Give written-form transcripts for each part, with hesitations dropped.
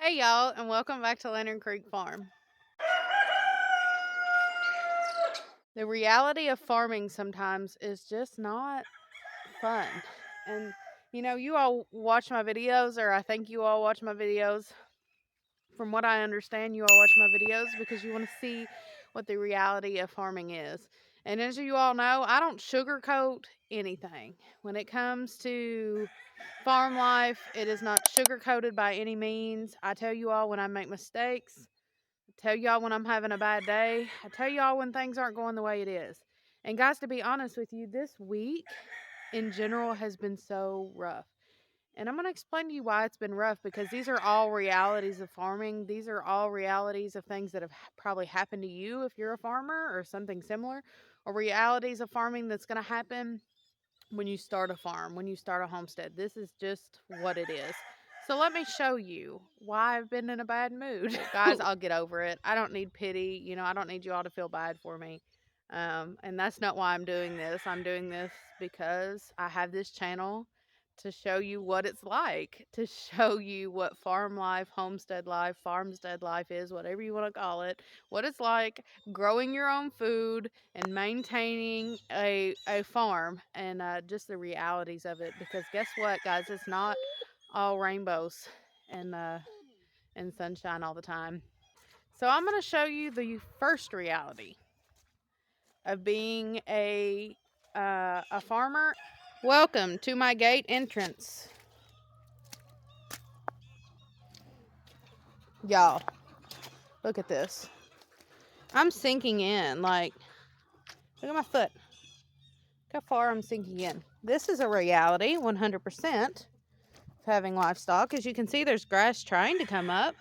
Hey y'all, and welcome back to Lantern Creek Farm. The reality of farming sometimes is just not fun. And you all watch my videos, or I think you all watch my videos. From what I understand, you all watch my videos because you want to see what the reality of farming is. And as you all know, I don't sugarcoat anything. When it comes to farm life, it is not sugarcoated by any means. I tell you all when I make mistakes. Tell y'all when I'm having a bad day. I tell y'all when things aren't going the way it is. And guys, to be honest with you, this week in general has been so rough. And I'm going to explain to you why it's been rough, because these are all realities of farming. These are all realities of things that have probably happened to you if you're a farmer or something similar, or realities of farming that's going to happen when you start a farm, when you start a homestead. This is just what it is. So let me show you why I've been in a bad mood. Guys, I'll get over it. I don't need pity. I don't need you all to feel bad for me. And that's not why I'm doing this. I'm doing this because I have this channel to show you what it's like, to show you what farm life, homestead life, farmstead life is, whatever you want to call it, what it's like growing your own food and maintaining a farm, and just the realities of it. Because guess what, guys, it's not all rainbows and sunshine all the time. So I'm going to show you the first reality of being a farmer. Welcome to my gate entrance, y'all. Look at this. I'm sinking in. Like, look at my foot. Look how far I'm sinking in. This is a reality, 100%, of having livestock. As you can see, there's grass trying to come up.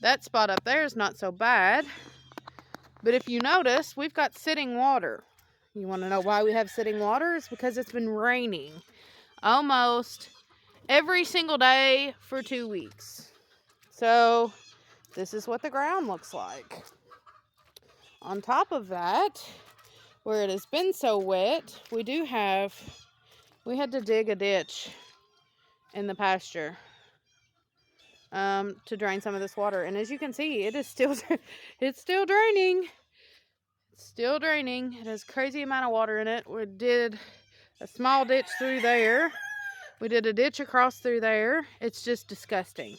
That spot up there is not so bad. But if you notice, we've got sitting water. You want to know why we have sitting water? It's because it's been raining almost every single day for 2 weeks. So this is what the ground looks like. On top of that, where it has been so wet, we had to dig a ditch in the pasture to drain some of this water. And as you can see, it's still draining. It's still draining. It has a crazy amount of water in it. We did a small ditch through there. We did a ditch across through there. It's just disgusting.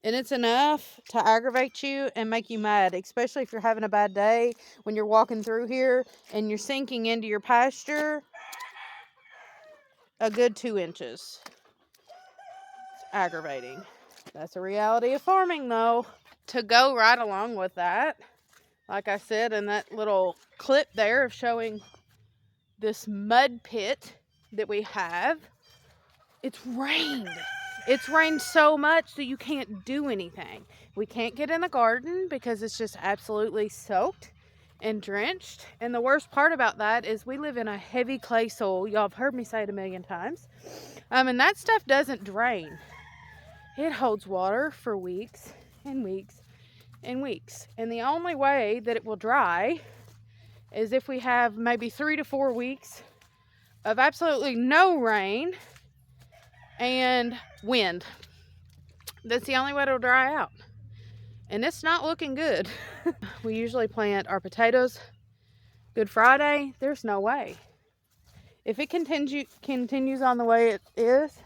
And it's enough to aggravate you and make you mad, especially if you're having a bad day when you're walking through here and you're sinking into your pasture a good 2 inches. It's aggravating. That's a reality of farming, though. To go right along with that, like I said in that little clip there of showing this mud pit that we have, it's rained. It's rained so much that you can't do anything. We can't get in the garden because it's just absolutely soaked and drenched. And the worst part about that is we live in a heavy clay soil. Y'all have heard me say it a million times. And that stuff doesn't drain. It holds water for weeks and weeks and weeks. And the only way that it will dry is if we have maybe 3 to 4 weeks of absolutely no rain and wind. That's the only way it'll dry out. And it's not looking good. We usually plant our potatoes Good Friday. There's no way. If it continues on the way it is,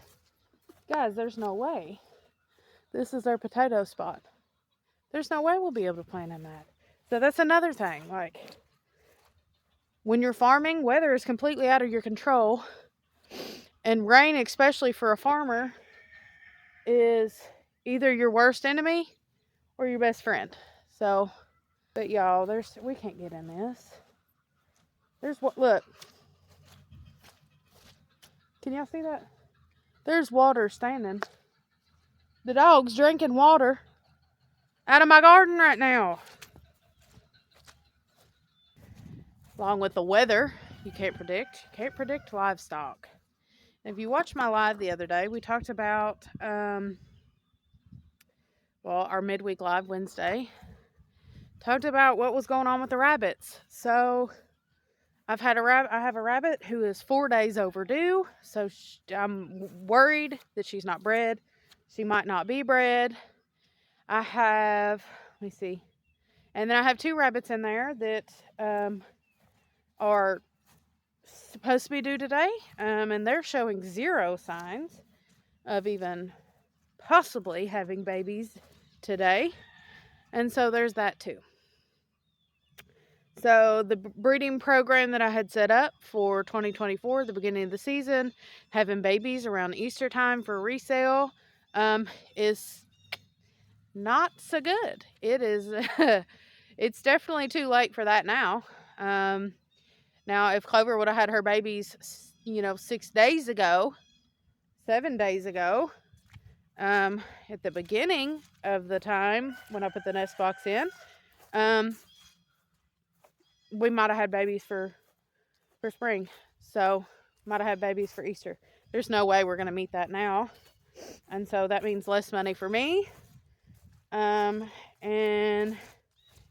guys, there's no way. This is our potato spot. There's no way we'll be able to plant in that. So that's another thing. Like, when you're farming, weather is completely out of your control. And rain, especially for a farmer, is either your worst enemy or your best friend. So, but y'all, we can't get in this. Look. Can y'all see that? There's water standing. The dog's drinking water out of my garden right now. Along with the weather, you can't predict. You can't predict livestock. And if you watched my live the other day, we talked about, our midweek live Wednesday. Talked about what was going on with the rabbits. So I have a rabbit who is 4 days overdue. So I'm worried that she's not bred. She might not be bred. I have, let me see, and then I have 2 rabbits in there that are supposed to be due today, and they're showing 0 signs of even possibly having babies today. And so there's that too. So the breeding program that I had set up for 2024, the beginning of the season, having babies around Easter time for resale, is not so good. It is, it's definitely too late for that now. Now, if Clover would have had her babies, 6 days ago, 7 days ago, at the beginning of the time when I put the nest box in, we might have had babies for spring. So, might have had babies for Easter. There's no way we're going to meet that now. And so that means less money for me. And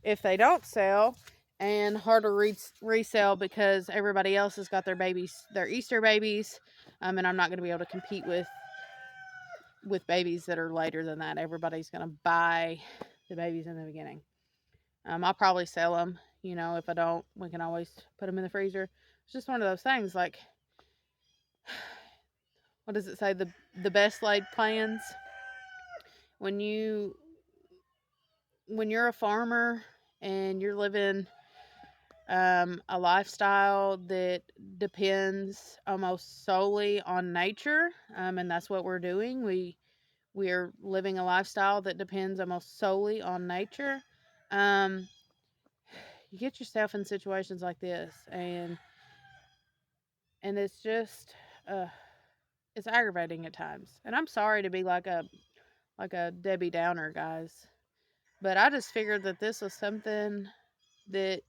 if they don't sell, and harder resell because everybody else has got their babies, their Easter babies, and I'm not going to be able to compete with babies that are later than that. Everybody's going to buy the babies in the beginning. I'll probably sell them. If I don't, we can always put them in the freezer. It's just one of those things. Like, what does it say? The best laid plans. When you're a farmer and you're living a lifestyle that depends almost solely on nature, and that's what we're doing. We are living a lifestyle that depends almost solely on nature. You get yourself in situations like this, and it's just it's aggravating at times. And I'm sorry to be like a Debbie Downer, guys, but I just figured that this was something that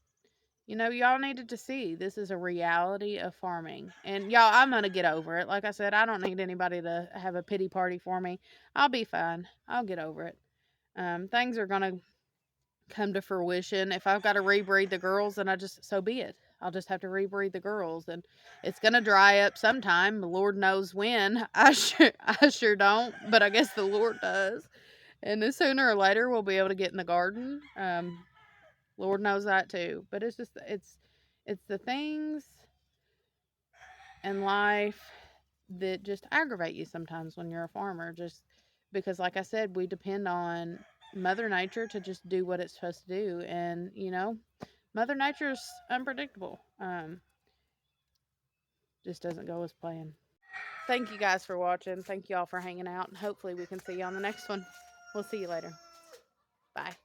y'all needed to see. This is a reality of farming. And y'all, I'm going to get over it. Like I said, I don't need anybody to have a pity party for me. I'll be fine. I'll get over it. Things are going to come to fruition. If I've got to rebreed the girls, then so be it. I'll just have to rebreed the girls, and it's going to dry up sometime. The Lord knows when. I sure don't, but I guess the Lord does. And then sooner or later, we'll be able to get in the garden. Lord knows that too. But it's the things in life that just aggravate you sometimes when you're a farmer. Just because, like I said, we depend on Mother Nature to just do what it's supposed to do. And, Mother Nature's unpredictable. Just doesn't go as planned. Thank you guys for watching. Thank you all for hanging out. And hopefully we can see you on the next one. We'll see you later. Bye.